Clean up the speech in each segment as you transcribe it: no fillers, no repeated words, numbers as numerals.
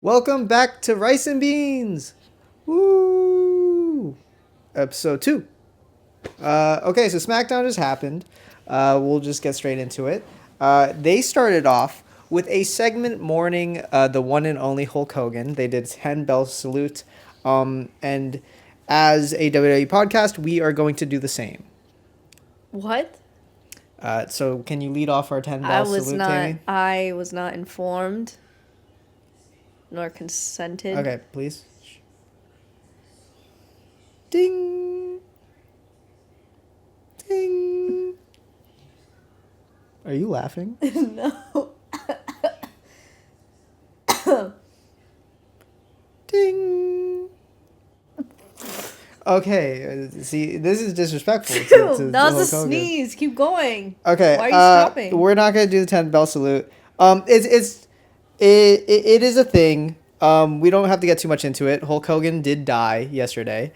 Welcome back to Rice and Beans. Woo! Episode 2. Okay, so Smackdown just happened. We'll just get straight into it. They started off with a segment mourning the one and only Hulk Hogan. They did 10 bell salute. And as a WWE podcast, we are going to do the same. What? So can you lead off our 10 I bell was salute, not. Tammy? I was not informed nor consented. Okay, please. Ding. Ding. Are you laughing? No. Ding. Okay, see, this is disrespectful. Dude, that was a Hulk Hogan. sneeze. Keep going. Okay, Why are you stopping? we're not gonna do the 10 bell salute. It is a thing. We don't have to get too much into it. Hulk Hogan did die yesterday.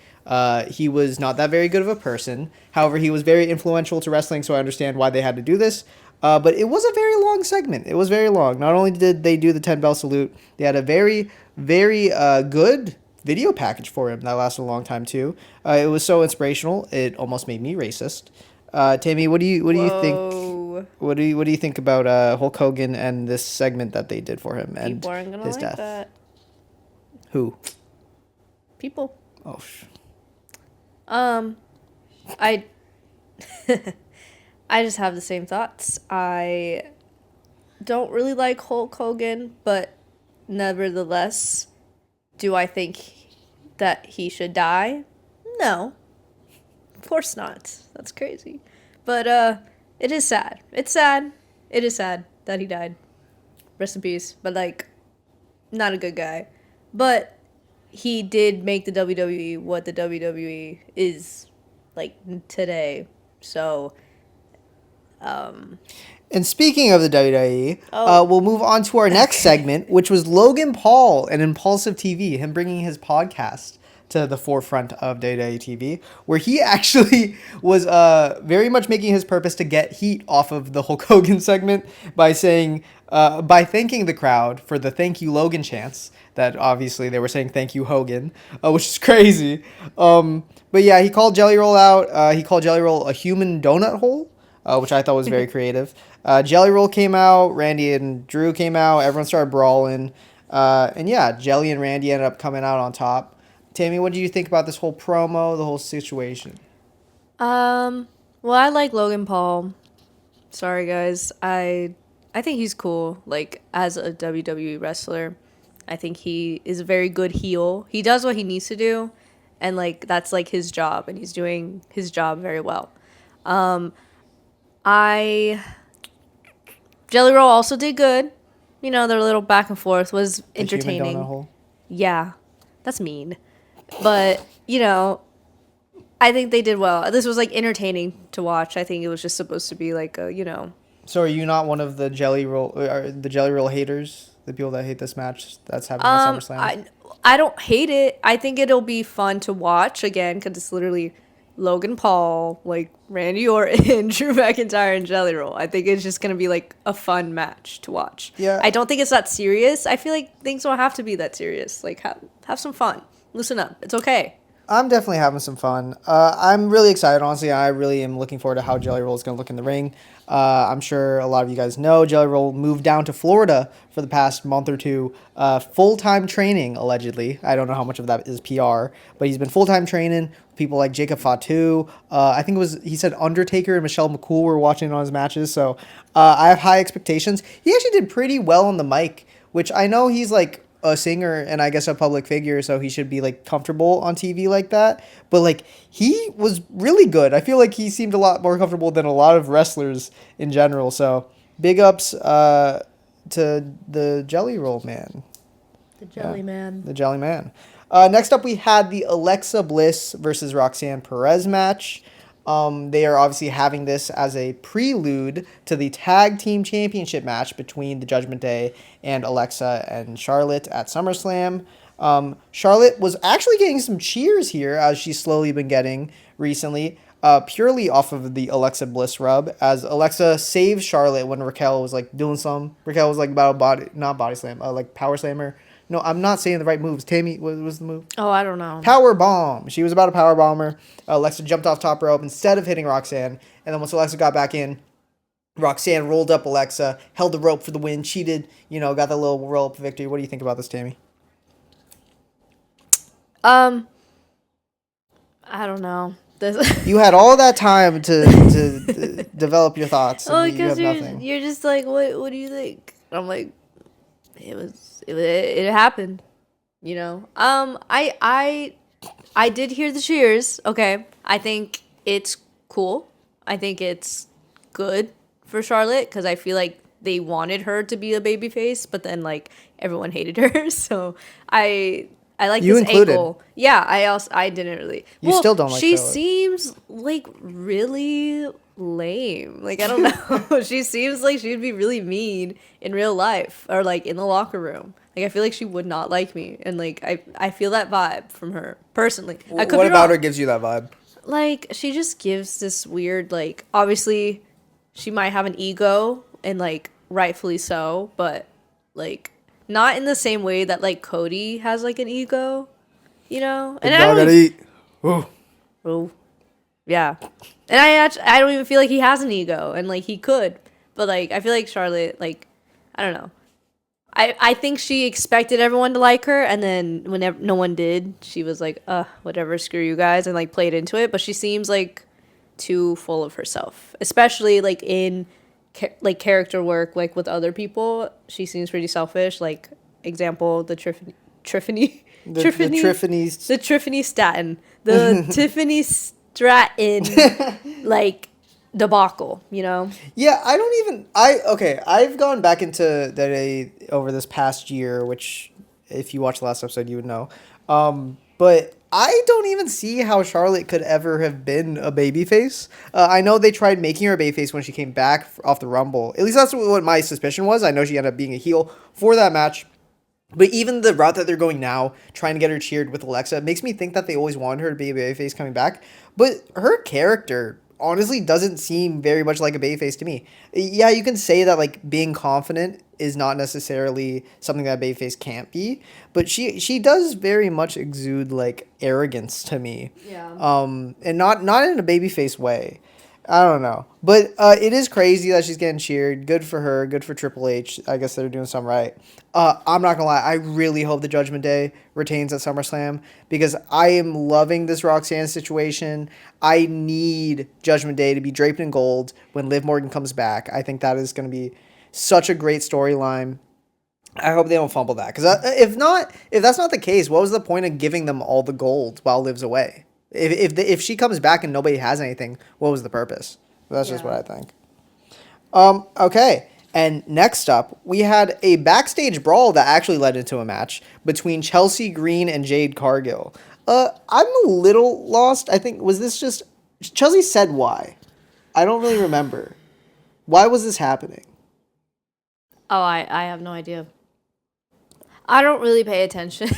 He was not that very good of a person. However, he was very influential to wrestling, so I understand why they had to do this. But it was a very long segment. It was very long. Not only did they do the 10 bell salute, they had a very, very good video package for him that lasted a long time too. It was so inspirational. It almost made me racist. Tammy, what do you think? Whoa. What do you think about Hulk Hogan and this segment that they did for him and People aren't gonna his like death? that. Who? People. Oh, I. I just have the same thoughts. I don't really like Hulk Hogan, but nevertheless, do I think that he should die? No. Of course not. That's crazy. But it is sad. It's sad. It is sad that he died. Rest in peace. But like, not a good guy. But he did make the WWE what the WWE is like today. So And speaking of the WWE, Oh. we'll move on to our next segment, which was Logan Paul and Impulsive TV, him bringing his podcast to the forefront of WWE TV, where he actually was very much making his purpose to get heat off of the Hulk Hogan segment by saying, by thanking the crowd for the "Thank You Logan" chants. That obviously they were saying "Thank You Hogan," which is crazy. But yeah, he called Jelly Roll out. He called Jelly Roll a human donut hole, which I thought was very creative. Jelly Roll came out, Randy and Drew came out, everyone started brawling. And yeah, Jelly and Randy ended up coming out on top. Tammy, what do you think about this whole promo, the whole situation? well, I like Logan Paul. Sorry guys. I think he's cool like as a WWE wrestler. I think he is a very good heel. He does what he needs to do and like that's like his job and he's doing his job very well. I Jelly Roll also did good. You know, their little back and forth was The human donut entertaining. hole? Yeah. That's mean. But, you know, I think they did well. This was like entertaining to watch. I think it was just supposed to be like a, you know. So are you not one of the Jelly Roll haters? The people that hate this match that's happening at SummerSlam? I don't hate it. I think it'll be fun to watch again because it's literally Logan Paul, like Randy Orton, Drew McIntyre, and Jelly Roll. I think it's just gonna be like a fun match to watch. Yeah. I don't think it's that serious. I feel like things don't have to be that serious. Like have some fun. Loosen up. It's okay. I'm definitely having some fun. I'm really excited, honestly. I really am looking forward to how Jelly Roll is going to look in the ring. I'm sure a lot of you guys know Jelly Roll moved down to Florida for the past month or two, full-time training, allegedly. I don't know how much of that is PR, but he's been full-time training. People like Jacob Fatu. I think it was, he said Undertaker and Michelle McCool were watching on his matches, so I have high expectations. He actually did pretty well on the mic, which I know he's like a singer and I guess a public figure, so he should be like comfortable on TV like that. But like he was really good. I feel like he seemed a lot more comfortable than a lot of wrestlers in general. So big ups to the Jelly Roll man. The Jelly Man. The Jelly Man. Next up, we had the Alexa Bliss versus Roxanne Perez match. They are obviously having this as a prelude to the Tag Team Championship match between the Judgment Day and Alexa and Charlotte at SummerSlam. Charlotte was actually getting some cheers here, as she's slowly been getting recently, purely off of the Alexa Bliss rub, as Alexa saved Charlotte when Raquel was like doing some. Raquel was like about a not body slam, like power slammer No, I'm not saying the right moves. Tammy, what was the move? Oh, I don't know. Power bomb. She was about to power bomb her. Alexa jumped off top rope instead of hitting Roxanne. And then once Alexa got back in, Roxanne rolled up Alexa, held the rope for the win, cheated, got the little roll up victory. What do you think about this, Tammy? I don't know. You had all that time to develop your thoughts, and you because have nothing. you're just like, what do you think? I'm like, it happened, I did hear the cheers. Okay, I think it's cool. I think it's good for Charlotte because I feel like they wanted her to be a babyface, but then like everyone hated her. So I like You this included. angle. Yeah, I didn't really. You still don't like She Charlotte. seems like really lame. Like I don't know. She seems like she'd be really mean in real life or like in the locker room. Like I feel like she would not like me, and like I feel that vibe from her personally. I could What be about wrong. her gives you that vibe? Like she just gives this weird like obviously she might have an ego and like rightfully so, but like not in the same way that like Cody has like an ego, And Big I dog don't gotta even, eat. Ooh. oh, yeah, and I don't even feel like he has an ego, and like he could, but like I feel like Charlotte, like I don't know. I think she expected everyone to like her, and then whenever no one did, she was like, whatever, screw you guys, and like played into it. But she seems like too full of herself, especially like in like character work, like with other people. She seems pretty selfish. Like example, the Tiffany, The Tiffany Staten, the Tiffany Stratton, like debacle. Yeah, I've gone back into that over this past year, which if you watched the last episode, you would know. But I don't even see how Charlotte could ever have been a babyface. I know they tried making her a babyface when she came back off the Rumble. At least that's what my suspicion was. I know she ended up being a heel for that match. But even the route that they're going now, trying to get her cheered with Alexa, makes me think that they always wanted her to be a babyface coming back. But her character honestly doesn't seem very much like a babyface to me. Yeah, you can say that like being confident is not necessarily something that a babyface can't be, but she does very much exude like arrogance to me. Yeah. And not in a babyface way. I don't know. But it is crazy that she's getting cheered. Good for her. Good for Triple H. I guess they're doing something right. I'm not going to lie. I really hope the Judgment Day retains at SummerSlam because I am loving this Roxanne situation. I need Judgment Day to be draped in gold when Liv Morgan comes back. I think that is going to be such a great storyline. I hope they don't fumble that. Because if that's not the case, what was the point of giving them all the gold while Liv's away? If she comes back and nobody has anything, what was the purpose? That's just what I think. Okay. And next up, we had a backstage brawl that actually led into a match between Chelsea Green and Jade Cargill. I'm a little lost. I think, was this just... Chelsea said why. I don't really remember. Why was this happening? Oh, I have no idea. I don't really pay attention.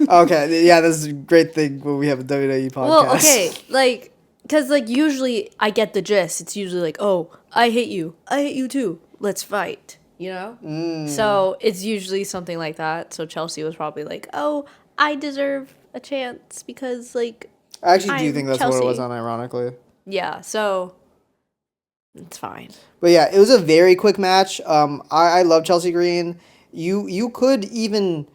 Okay, yeah, this is a great thing when we have a WWE podcast. Well, okay, like, because, like, usually I get the gist. It's usually like, oh, I hate you. I hate you too. Let's fight, So it's usually something like that. So Chelsea was probably like, oh, I deserve a chance because, like, I actually do I'm think that's Chelsea. what it was, unironically. Yeah, so it's fine. But yeah, it was a very quick match. I love Chelsea Green. You could even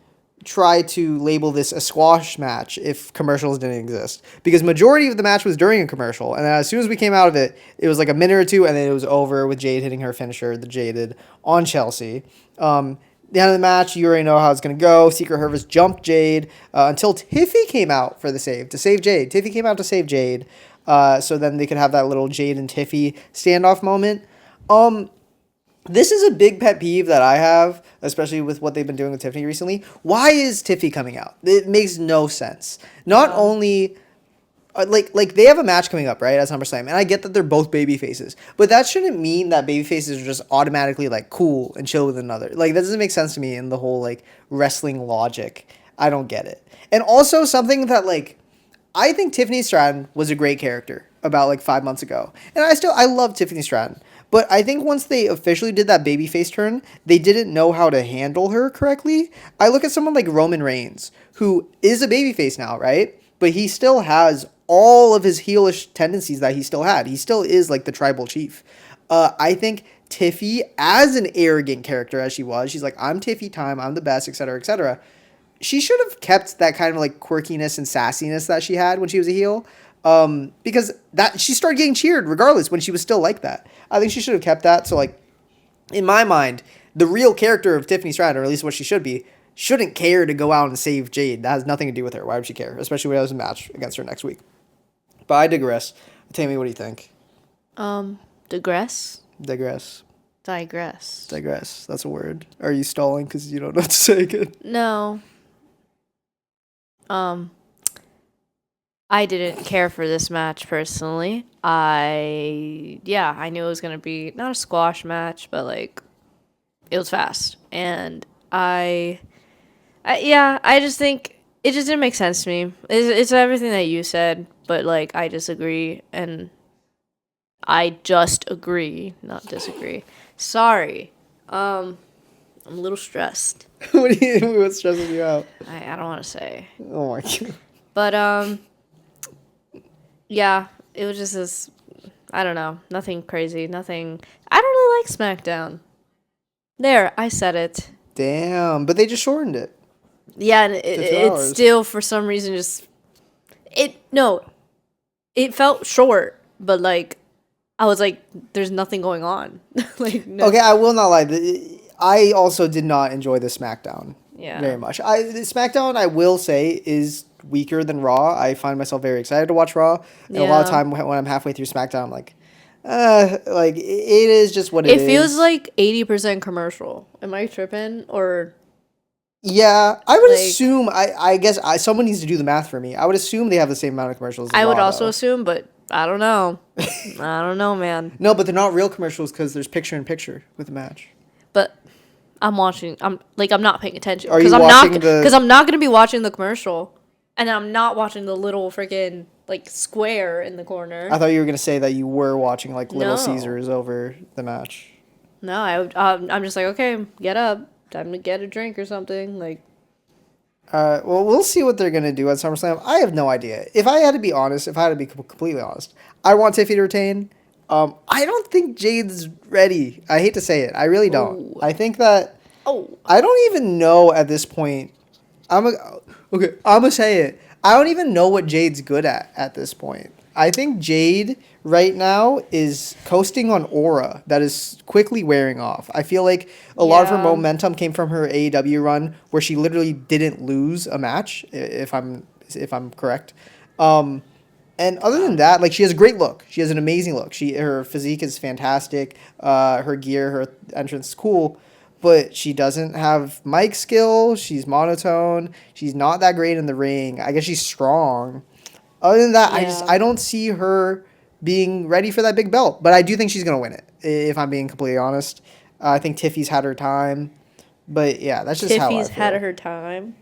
try to label this a squash match if commercials didn't exist, because majority of the match was during a commercial, and then as soon as we came out of it, it was like a minute or two, and then it was over with Jade hitting her finisher, the Jaded, on Chelsea. The end of the match, you already know how it's going to go. Secret Service jumped Jade until Tiffy came out for the save, to save Jade. Tiffy came out to save Jade, so then they could have that little Jade and Tiffy standoff moment. This is a big pet peeve that I have, especially with what they've been doing with Tiffany recently. Why is Tiffy coming out? It makes no sense. Not only... Like they have a match coming up, right, at SummerSlam, and I get that they're both baby faces, but that shouldn't mean that baby faces are just automatically like cool and chill with another. Like that doesn't make sense to me in the whole like wrestling logic. I don't get it. And also something that like I think Tiffany Stratton was a great character about like 5 months ago, and I love Tiffany Stratton, But I think once they officially did that babyface turn, they didn't know how to handle her correctly. I look at someone like Roman Reigns, who is a babyface now, right? But he still has all of his heelish tendencies that he still had. He still is like the tribal chief. I think Tiffy, as an arrogant character as she was, she's like, I'm Tiffy time, I'm the best, etc., etc. She should have kept that kind of like quirkiness and sassiness that she had when she was a heel. Because that she started getting cheered regardless when she was still like that. I think she should have kept that. So like, in my mind, the real character of Tiffany Stratton, or at least what she should be, shouldn't care to go out and save Jade. That has nothing to do with her. Why would she care? Especially when it was a match against her next week. But I digress. Tammy, what do you think? Digress? Digress. Digress. Digress. That's a word. Are you stalling because you don't know what to say again? No. I didn't care for this match personally. I knew it was gonna be not a squash match, but like it was fast, and I just think it just didn't make sense to me. It's everything that you said, but like I disagree, and I just agree, not disagree. Sorry, I'm a little stressed. What's stressing you out? I don't want to say. Oh my god. But yeah, it was just this. I don't know, nothing crazy, nothing. I don't really like SmackDown. There, I said it. Damn, but they just shortened it. Yeah, and it's still for some reason just it felt short, but like I was like, there's nothing going on. Like no. Okay, I will not lie. I also did not enjoy the SmackDown very much. The SmackDown, I will say, is weaker than Raw. I find myself very excited to watch Raw, and a lot of time when I'm halfway through SmackDown, I'm like, like it is just what it is. It feels like 80% commercial. Am I tripping or? Yeah, I would assume. I guess someone needs to do the math for me. I would assume they have the same amount of commercials. I would Raw, also though. assume, but I don't know. I don't know, man. No, but they're not real commercials because there's picture in picture with the match. But I'm watching. I'm not paying attention because I'm not gonna be watching the commercial, and I'm not watching the little freaking like square in the corner. I thought you were gonna say that you were watching like Little Caesars over the match. No, I'm just like, okay, get up, time to get a drink or something. Like, well, we'll see what they're gonna do at SummerSlam. I have no idea. If I had to be honest, if I had to be completely honest, I want Tiffy to retain. I don't think Jade's ready. I hate to say it. I really don't. Ooh. I think that. I don't even know at this point. I'm gonna say it. I don't even know what Jade's good at this point. I think Jade right now is coasting on aura that is quickly wearing off. I feel like a lot of her momentum came from her AEW run where she literally didn't lose a match, if I'm correct. And other than that, like she has a great look. She has an amazing look. Her physique is fantastic. Her gear, her entrance is cool. But she doesn't have mic skill. She's monotone. She's not that great in the ring. I guess she's strong. Other than that, I don't see her being ready for that big belt. But I do think she's going to win it, if I'm being completely honest. I think Tiffy's had her time. But yeah, that's just how I feel. Tiffy's had her time.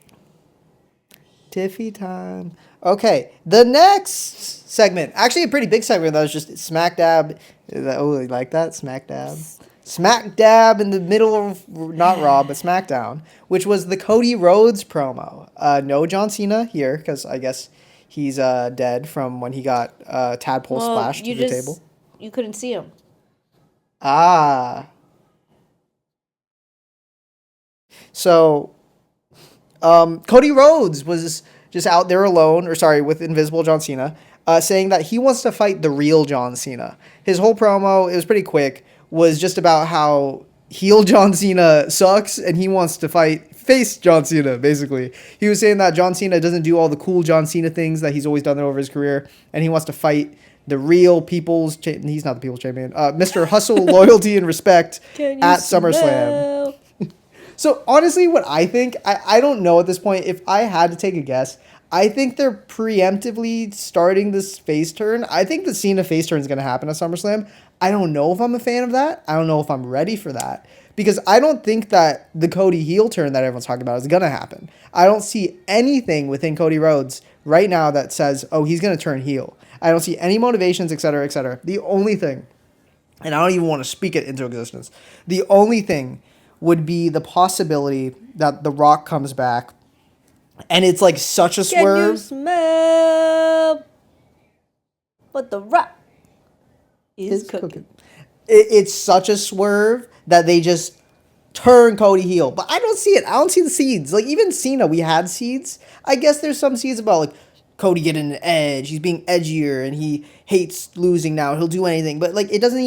Tiffy time. Okay, the next segment. Actually, a pretty big segment that was just smack dab. Oh, you like that? Smack dab. Smack dab in the middle of, not Raw, but SmackDown, which was the Cody Rhodes promo. No John Cena here, because I guess he's dead from when he got tadpole splashed to the table. You couldn't see him. Ah. So, Cody Rhodes was just out there alone, with Invisible John Cena, saying that he wants to fight the real John Cena. His whole promo, it was pretty quick, was just about how heel John Cena sucks and he wants to fight face John Cena, basically. He was saying that John Cena doesn't do all the cool John Cena things that he's always done over his career, and he wants to fight the real people's he's not the people's champion. Mr. Hustle, Loyalty, and Respect at SummerSlam. So, honestly, what I think, I don't know at this point. If I had to take a guess, I think they're preemptively starting this face turn. I think the Cena face turn is going to happen at SummerSlam. I don't know if I'm a fan of that. I don't know if I'm ready for that. Because I don't think that the Cody heel turn that everyone's talking about is going to happen. I don't see anything within Cody Rhodes right now that says, oh, he's going to turn heel. I don't see any motivations, etc., etc. The only thing and I don't even want to speak it into existence. The only thing would be the possibility that The Rock comes back, and it's like such a Can you swerve. smell what The Rock is cooking? It's such a swerve that they just turn Cody heel. But I don't see it. I don't see the seeds. Like, even Cena, we had seeds. I guess there's some seeds about, like, Cody getting an edge. He's being edgier, and he hates losing now. He'll do anything. But, like, it doesn't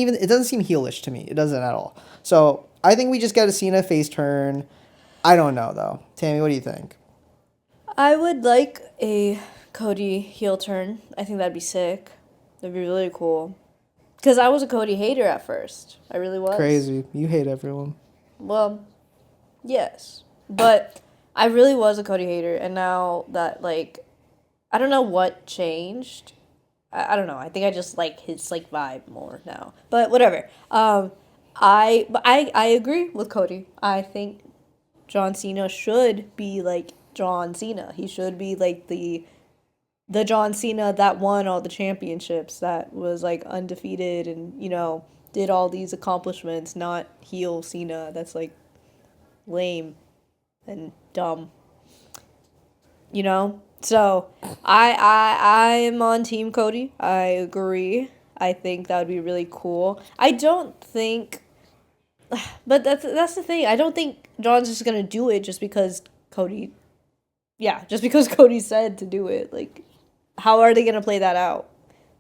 seem heelish to me. It doesn't at all. So, I think we just get a Cena face turn. I don't know, though. Tammy, what do you think? I would like a Cody heel turn. I think that'd be sick. That'd be really cool. Because I was a Cody hater at first. I really was. Crazy. You hate everyone. Well, yes. But I really was a Cody hater. And now that, like, I don't know what changed. I don't know. I think I just like his, like, vibe more now. But whatever. I agree with Cody. I think John Cena should be, like, John Cena. He should be, like, the John Cena that won all the championships, that was, like, undefeated and, you know, did all these accomplishments, not heel Cena that's, like, lame and dumb. You know? So, I'm on Team Cody. I agree. I think that would be really cool. I don't think... But that's the thing. I don't think John's just going to do it just because Cody... Yeah, just because Cody said to do it. Like, how are they gonna play that out?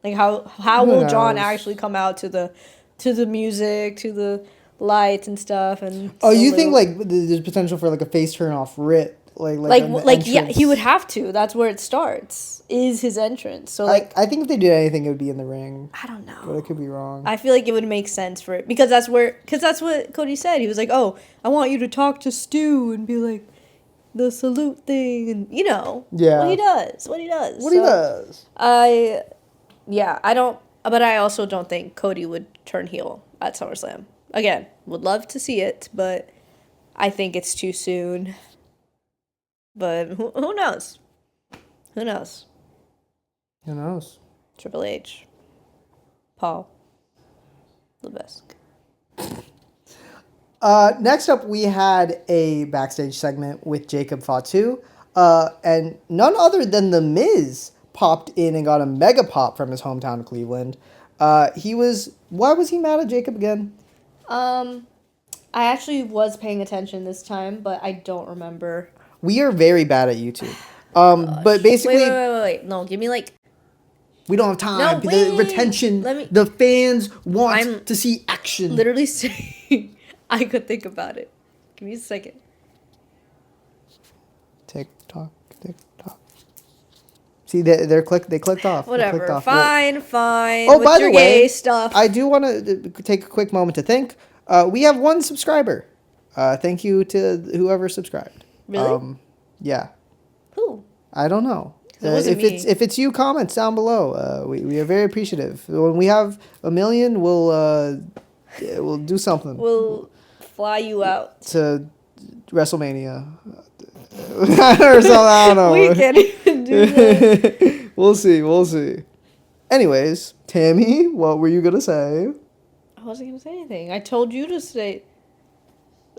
Like, how will John actually come out to the music, to the lights and stuff? And you think like there's potential for like a face turn off Rit, yeah, he would have to. That's where it starts. Is his entrance? So like, I think if they did anything, it would be in the ring. I don't know, but I could be wrong. I feel like it would make sense for it because that's what Cody said. He was like, "Oh, I want you to talk to Stu and be like." The salute thing, and you know, what he does. I don't, but I also don't think Cody would turn heel at SummerSlam. Again, would love to see it, but I think it's too soon. But who knows? Who knows? Who knows? Triple H, Paul, Levesque. Next up, we had a backstage segment with Jacob Fatu, and none other than The Miz popped in and got a mega pop from his hometown of Cleveland. Why was he mad at Jacob again? I actually was paying attention this time, but I don't remember. We are very bad at YouTube. But basically... Wait. No, give me like... We don't have time. No, the retention, the fans want to see action. Literally saying... I could think about it. Give me a second. Tick tock. See, they clicked off. Whatever. Clicked off. Fine. Oh, with by your the way, gay stuff. I do want to take a quick moment to thank. We have one subscriber. Thank you to whoever subscribed. Really? Yeah. Who? I don't know. If it's you, comments down below. We are very appreciative. When we have 1 million, we'll do something. We'll fly you out to WrestleMania or something. I don't know. We can't even do that. We'll see. Anyways, Tammy, what were you gonna say? I wasn't gonna say anything. I told you to say.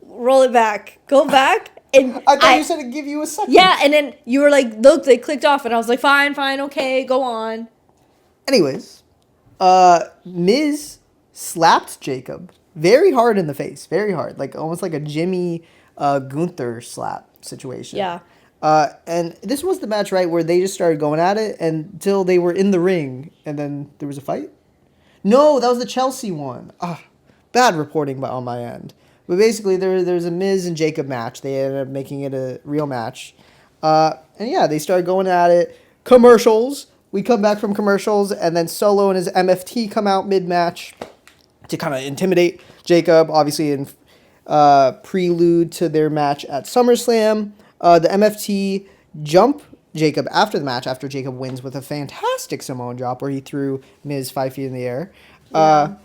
Roll it back. Go back. And I thought you said to give you a second. Yeah, and then you were like, look, they clicked off, and I was like, fine, okay, go on. Anyways, Miz slapped Jacob very hard in the face, very hard, like almost like a Jimmy Gunther slap situation. Yeah. And this was the match, right, where they just started going at it until they were in the ring, and then there was a fight? No, that was the Chelsea one. Bad reporting on my end. But basically, there's a Miz and Jacob match. They ended up making it a real match. And yeah, they started going at it. Commercials. We come back from commercials, and then Solo and his MFT come out mid-match to kind of intimidate Jacob, obviously in prelude to their match at SummerSlam. The MFT jump Jacob after the match, after Jacob wins with a fantastic Samoan drop where he threw Miz 5 feet in the air. Yeah.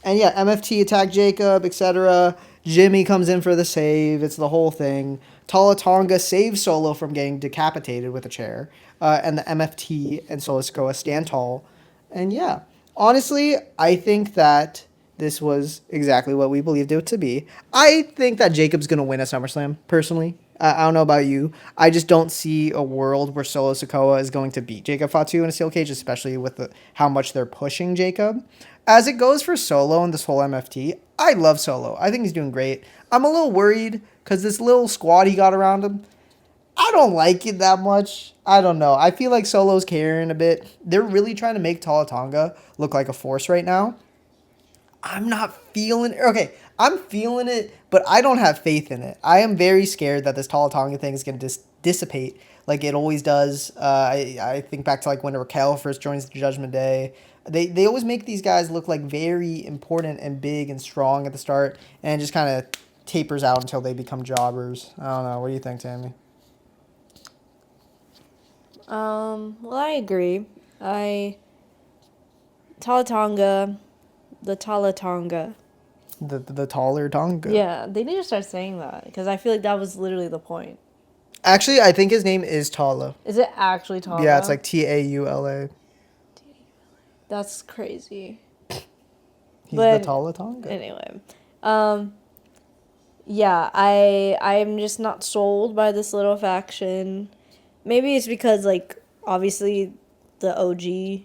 And yeah, MFT attacked Jacob, etc. Jimmy comes in for the save. It's the whole thing. Tala Tonga saves Solo from getting decapitated with a chair. And the MFT and Solo Sikoa stand tall. And yeah, honestly, I think that this was exactly what we believed it to be. I think that Jacob's going to win a SummerSlam, personally. I don't know about you. I just don't see a world where Solo Sikoa is going to beat Jacob Fatu in a steel cage, especially with how much they're pushing Jacob. As it goes for Solo and this whole MFT, I love Solo. I think he's doing great. I'm a little worried because this little squad he got around him, I don't like it that much. I don't know. I feel like Solo's carrying a bit. They're really trying to make Tala Tonga look like a force right now. I'm not feeling okay. I'm feeling it, but I don't have faith in it. I am very scared that this Tala Tonga thing is going to dissipate like it always does. I think back to like when Raquel first joins the Judgment Day. They always make these guys look like very important and big and strong at the start, and just kind of tapers out until they become jobbers. I don't know. What do you think, Tammy? Well, I agree. Talatonga, the Talatonga. The taller Tonga. Yeah, they need to start saying that because I feel like that was literally the point. Actually, I think his name is Tala. Is it actually Tala? Yeah, it's like Taula. That's crazy. He's the Tala Tonga. Anyway, yeah, I'm just not sold by this little faction. Maybe it's because like obviously the OG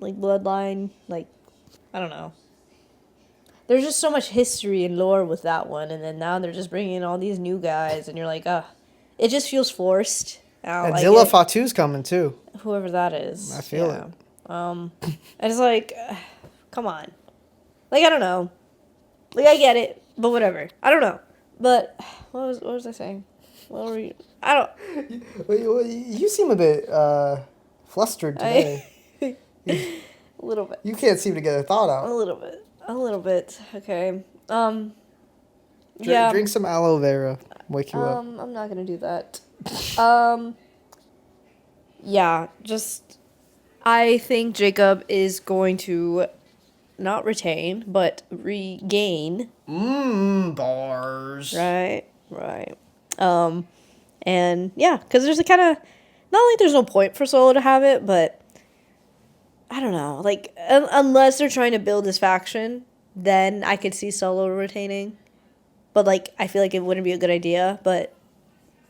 like bloodline, like I don't know. There's just so much history and lore with that one, and then now they're just bringing in all these new guys, and you're like, it just feels forced. And like Zilla Fatu's coming too. Whoever that is. I feel it. I just like, come on. Like, I don't know. Like, I get it, but whatever. I don't know. But, what was I saying? What were you? I don't. You seem a bit flustered today. A little bit. You can't seem to get a thought out. A little bit. Okay. Drink some aloe vera. Wake you up. I'm not gonna do that. Yeah, just I think Jacob is going to not retain, but regain. Bars. Right. And yeah, because there's a kind of not like there's no point for Solo to have it, but I don't know. Like unless they're trying to build this faction, then I could see Solo retaining. But like I feel like it wouldn't be a good idea. But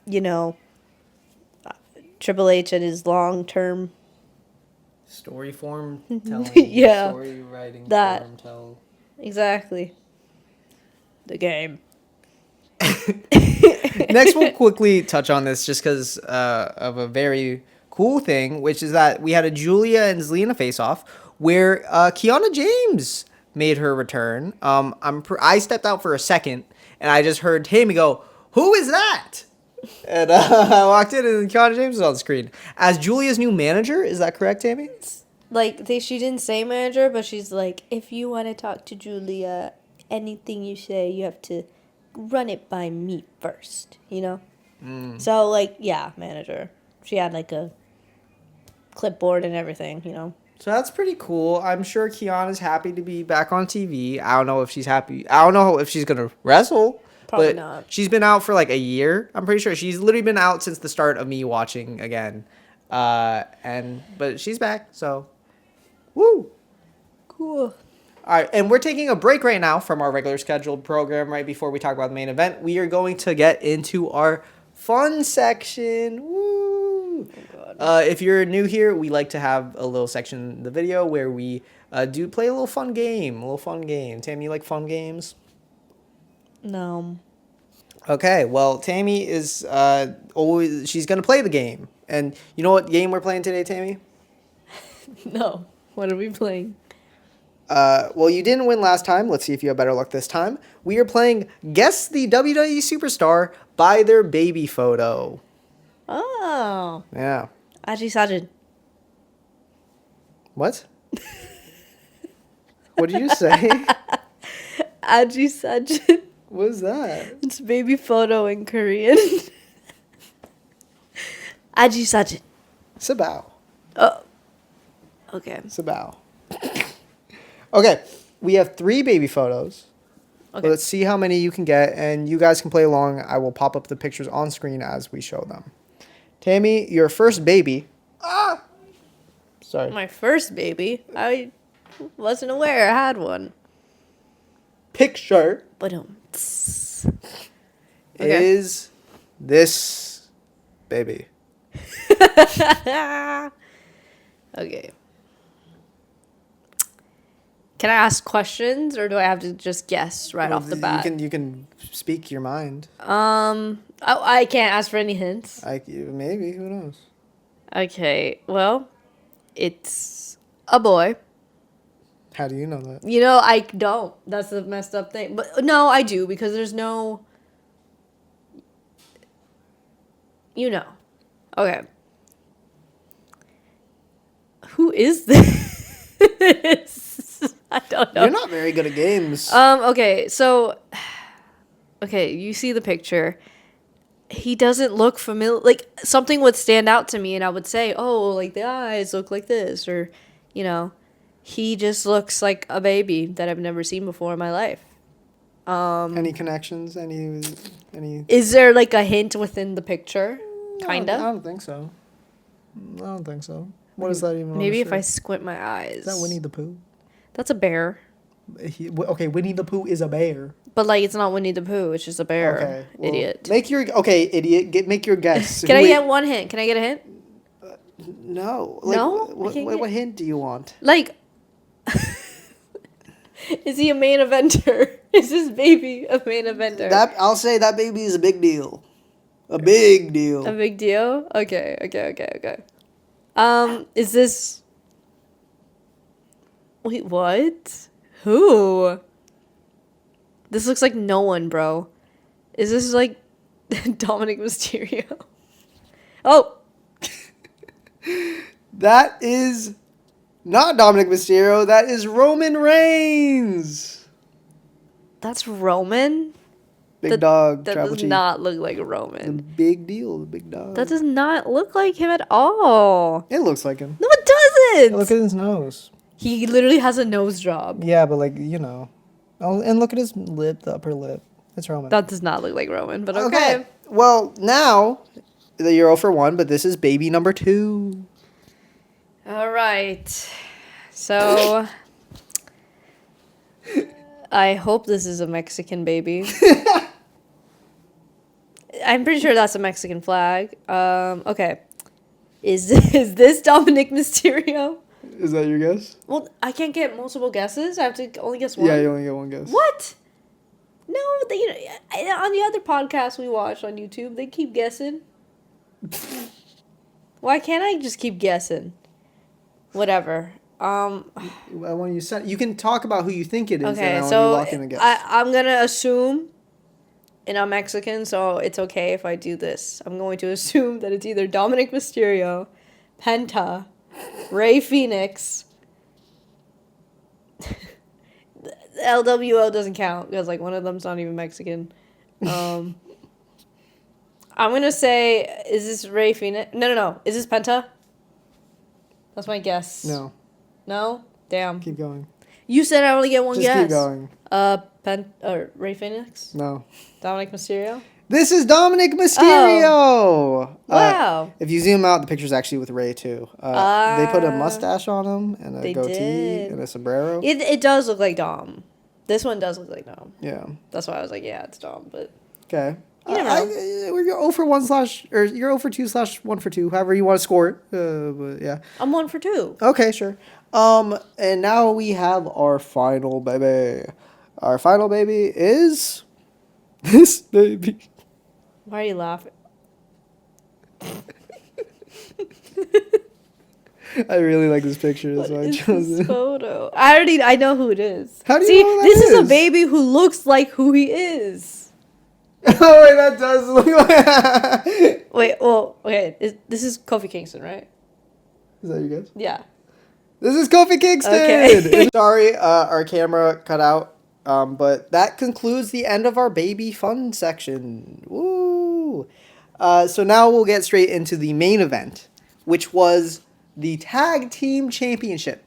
you know, Triple H and his long-term story form telling. Yeah, story writing that form tell. Exactly. The game. Next, we'll quickly touch on this just because of a very cool thing, which is that we had a Julia and Zelina face-off where Kiana James made her return. I stepped out for a second, and I just heard Tammy go, "Who is that?" And I walked in, and Kiana James was on the screen as Julia's new manager. Is that correct, Tammy? Like she didn't say manager, but she's like, if you want to talk to Julia, anything you say, you have to run it by me first, you know? So, like, yeah, manager. She had, like, a clipboard and everything, you know? So that's pretty cool. I'm sure Kiana's happy to be back on TV. I don't know if she's happy. I don't know if she's going to wrestle. Probably but not. She's been out for, like, a year. I'm pretty sure. She's literally been out since the start of me watching again. But she's back, so... Woo! Cool. All right, and we're taking a break right now from our regular scheduled program right before we talk about the main event. We are going to get into our fun section. Woo! Oh God. If you're new here, we like to have a little section in the video where we do play a little fun game. Tammy, you like fun games? No. Okay, well, Tammy is she's going to play the game. And you know what game we're playing today, Tammy? No. What are we playing? Well, you didn't win last time. Let's see if you have better luck this time. We are playing Guess the WWE Superstar by their baby photo. Oh. Yeah. Aji Sajid. What? What did you say? Aji Sajid. What is that? It's baby photo in Korean. Aji Sajid. Sabao. Oh. Okay. Sabao. Okay, we have 3 baby photos. Okay. Let's see how many you can get, and you guys can play along. I will pop up the pictures on screen as we show them. Tammy, your first baby. Ah! Sorry. My first baby? I wasn't aware I had one. picture But is this baby. Okay. Can I ask questions, or do I have to just guess right off the bat? You can speak your mind. I can't ask for any hints. Maybe, who knows? Okay, well, it's a boy. How do you know that? You know, I don't. That's the messed up thing. But no, I do, because there's no... You know. Okay. Who is this? I don't know. You're not very good at games. Okay, so... Okay, you see the picture. He doesn't look familiar. Like, something would stand out to me, and I would say, oh, like, the eyes look like this, or, you know... He just looks like a baby that I've never seen before in my life. Any connections? Any? Is there like a hint within the picture? Kinda. I don't think so. What is that even? Maybe if I squint my eyes. Is that Winnie the Pooh? That's a bear. Okay, Winnie the Pooh is a bear. But like, it's not Winnie the Pooh. It's just a bear. Okay, well, idiot. Make your idiot. Make your guess. Can I get one hint? Can I get a hint? No. No? What hint do you want? Like, is he a main eventer? Is this baby a main eventer? I'll say that baby is a big deal. A big deal. A big deal? Okay. Is this... Wait, what? Who? This looks like no one, bro. Is this like Dominic Mysterio? Oh! That is not Dominic Mysterio. That is Roman Reigns. That's Roman? Big dog. That Tribal does Chief. not look like The Roman. big deal. The big dog. That does not look like him at all. It looks like him. No, it doesn't! Look at his nose. He literally has a nose job. Yeah, but like, you know. Oh, and look at his lip, the upper lip. It's Roman. That does not look like Roman, but okay. Well, now you're 0 for 1, but this is baby number 2. All right. So, I hope this is a Mexican baby. I'm pretty sure that's a Mexican flag. Okay. Is this Dominic Mysterio? Is that your guess? Well, I can't get multiple guesses. I have to only guess one. Yeah, you only get one guess. What? No, on the other podcast we watch on YouTube, they keep guessing. Why can't I just keep guessing? Whatever. When you can talk about who you think it is. Okay, and so you lock in a guess. I'm gonna assume, and I'm Mexican, so it's okay if I do this. I'm going to assume that it's either Dominic Mysterio, Penta, Rey Fenix. The LWO doesn't count because like one of them's not even Mexican. I'm gonna say, is this Rey Fenix? No. Is this Penta? That's my guess. No. No? Damn. Keep going. You said I only get one guess. Keep going. Rey Fenix? No. Dominic Mysterio? This is Dominic Mysterio. Oh. Wow. If you zoom out, the picture's actually with Rey too. They put a mustache on him and a goatee and a sombrero. It does look like Dom. This one does look like Dom. Yeah. That's why I was like, yeah, it's Dom. But okay. You never know. You're 0 for 1 or you're 0 for 2 / 1 for 2, however you want to score it. But yeah. I'm 1 for 2. Okay, sure. And now we have our final baby. Our final baby is this baby. Why are you laughing? I really like this picture. That's why I chose this it. photo? I know who it is. How do you know who that this is a is? baby who looks like who he is. Oh, wait, that does look like... Wait, well, okay. This is Kofi Kingston, right? Is that your guess? Yeah. This is Kofi Kingston! Okay. Sorry, our camera cut out. But that concludes the end of our baby fun section. Woo! So now we'll get straight into the main event, which was the Tag Team Championship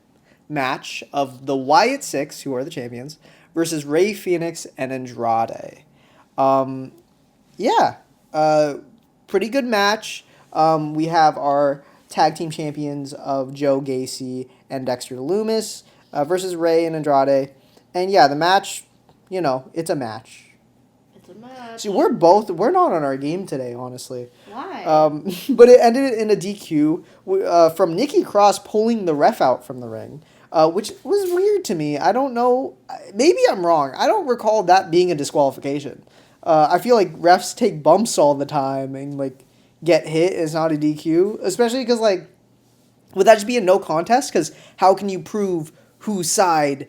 match of the Wyatt Six, who are the champions, versus Rey Fenix and Andrade. Pretty good match. We have our Tag Team Champions of Joe Gacy and Dexter Lumis versus Rey and Andrade. And yeah, the match it's a match. It's a match. See, we're not on our game today, honestly. Why? But it ended in a DQ from Nikki Cross pulling the ref out from the ring, which was weird to me. I don't know. Maybe I'm wrong. I don't recall that being a disqualification. I feel like refs take bumps all the time and like get hit. It's not a DQ, especially because like would that just be a no contest? Because how can you prove whose side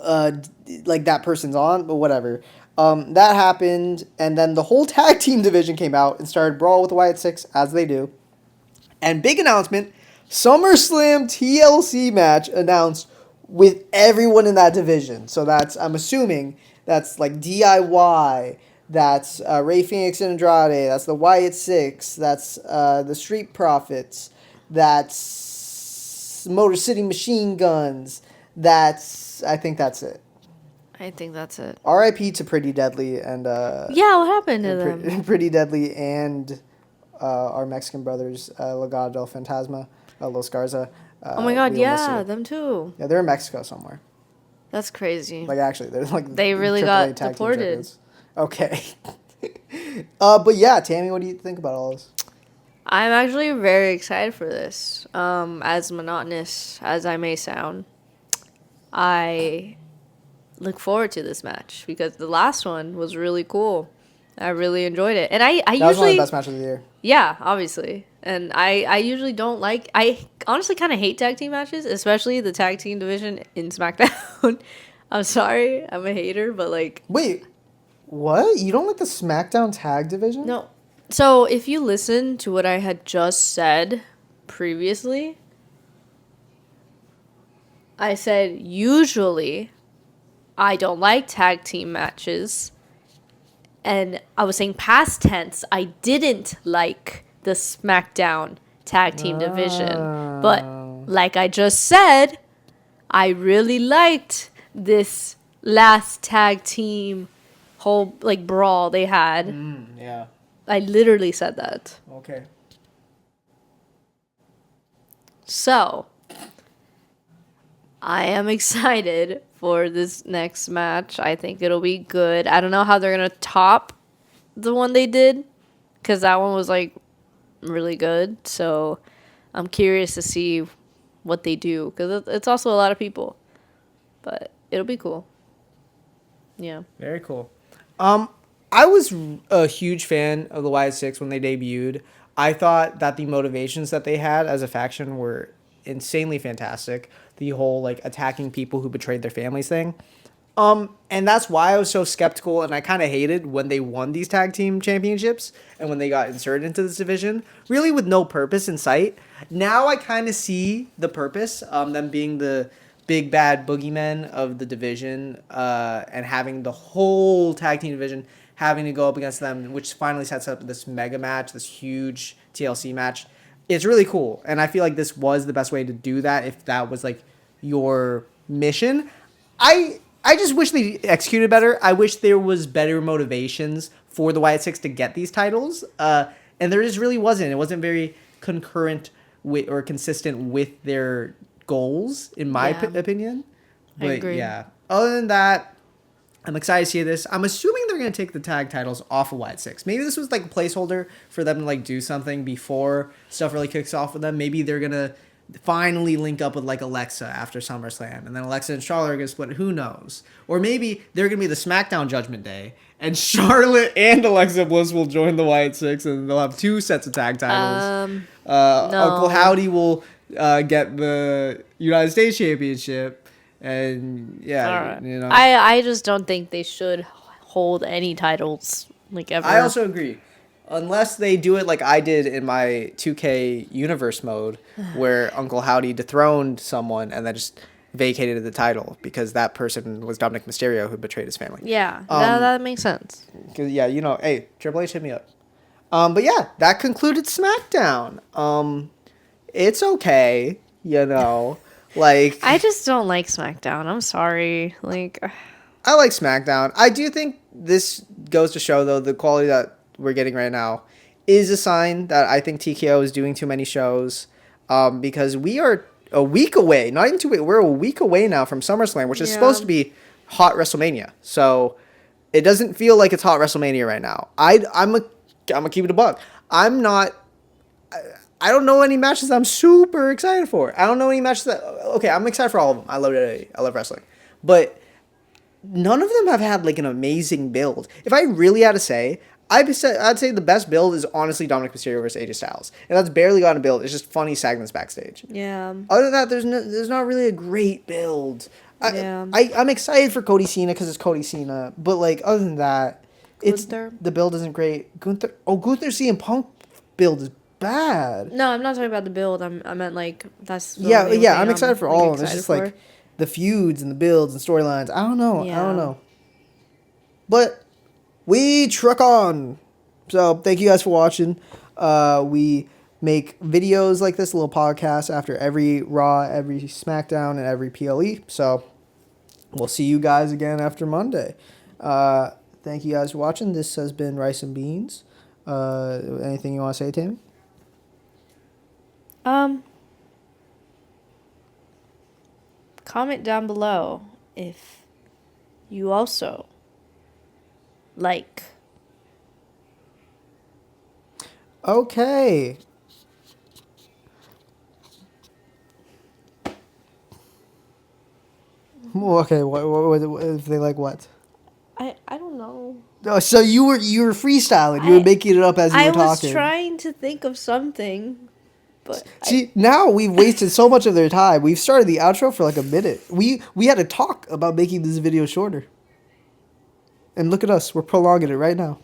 like that person's on? But whatever. That happened, and then the whole tag team division came out and started brawl with the Wyatt Six, as they do. And big announcement, Summerslam TLC match announced with everyone in that division. So I'm assuming that's like DIY, that's Rey Fenix and Andrade, that's the Wyatt Six, that's the Street Profits, that's Motor City Machine Guns, I think that's it. I think that's it. R.I.P. to Pretty Deadly and yeah, what happened to them? Pretty Deadly and our Mexican brothers, Legado del Fantasma, Los Garza. Oh my God, yeah, them too. Yeah, they're in Mexico somewhere. That's crazy. Like actually, they're like they really got deported. Okay. But yeah, Tammy, what do you think about all this? I'm actually very excited for this. As monotonous as I may sound, I look forward to this match because the last one was really cool. I really enjoyed it, and I that usually was one of the best matches of the year. Yeah, obviously, and I usually don't like. I honestly kind of hate tag team matches, especially the tag team division in SmackDown. I'm sorry, I'm a hater, but like. Wait, what? You don't like the SmackDown tag division? No. So if you listen to what I had just said previously, I said usually I don't like tag team matches. And I was saying past tense, I didn't like the SmackDown tag team division. But like I just said, I really liked this last tag team whole like brawl they had. Yeah. I literally said that. Okay. So, I am excited for this next match. I think it'll be good. I don't know how they're going to top the one they did, because that one was, like, really good. So, I'm curious to see what they do, because it's also a lot of people. But it'll be cool. Yeah. Very cool. I was a huge fan of the Wyatt Six when they debuted. I thought that the motivations that they had as a faction were insanely fantastic. The whole like attacking people who betrayed their families thing. And that's why I was so skeptical and I kind of hated when they won these tag team championships and when they got inserted into this division, really with no purpose in sight. Now I kind of see the purpose, them being the big bad boogeymen of the division, and having the whole tag team division having to go up against them, which finally sets up this mega match, this huge TLC match. It's really cool. And I feel like this was the best way to do that if that was like your mission. I just wish they executed better. I wish there was better motivations for the Wyatt Six to get these titles. And there just really wasn't. It wasn't very concurrent with or consistent with their goals, in my opinion. But I agree. Yeah. Other than that, I'm excited to see this. I'm assuming they're going to take the tag titles off of Wyatt Six. Maybe this was like a placeholder for them to like do something before stuff really kicks off with them. Maybe they're going to finally link up with like Alexa after SummerSlam, and then Alexa and Charlotte are going to split. Who knows? Or maybe they're going to be the SmackDown Judgment Day, and Charlotte and Alexa Bliss will join the Wyatt Six, and they'll have two sets of tag titles. No. Uncle Howdy will get the United States Championship. And yeah, right. I just don't think they should hold any titles like ever. I also agree, unless they do it like I did in my 2K universe mode, where Uncle Howdy dethroned someone and then just vacated the title because that person was Dominic Mysterio who betrayed his family. Yeah, that makes sense. Because hey, Triple H hit me up. But yeah, that concluded SmackDown. It's okay, Like, I just don't like SmackDown. I'm sorry. Like, I like SmackDown. I do think this goes to show, though, the quality that we're getting right now is a sign that I think TKO is doing too many shows, because we are a week away. Not even 2 weeks. We're a week away now from SummerSlam, which is supposed to be hot WrestleMania. So it doesn't feel like it's hot WrestleMania right now. I'm gonna keep it a buck. I'm not. I don't know any matches I'm super excited for. I don't know any matches that. Okay, I'm excited for all of them. I love it. I love wrestling, but none of them have had like an amazing build. If I really had to say, I'd say the best build is honestly Dominic Mysterio versus AJ Styles, and that's barely got a build. It's just funny segments backstage. Yeah. Other than that, there's not really a great build. Yeah. I'm excited for Cody Cena because it's Cody Cena, but like other than that, Gunther? the build isn't great. Gunther CM Punk build is bad. No, I'm not talking about the build. I meant like that's the Yeah, only yeah, thing I'm excited for like, all of them. It's excited just for. like the feuds and the builds and storylines. I don't know. I Yeah. don't know. But we truck on. So thank you guys for watching. We make videos like this, a little podcast after every Raw, every Smackdown, and every PLE. So we'll see you guys again after Monday. Thank you guys for watching. This has been Rice and Beans. Anything you want to say, Tammy? Comment down below if you also like. Okay. Okay. What if they like what? I don't know. Oh, so you were freestyling. You were making it up as you were talking. I was trying to think of something, but see, now we've wasted so much of their time. We've started the outro for like a minute. We had to talk about making this video shorter. And look at us. We're prolonging it right now.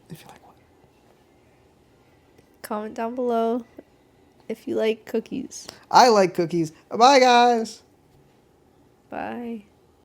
If you like what? Comment down below if you like cookies. I like cookies. Bye, guys. Bye.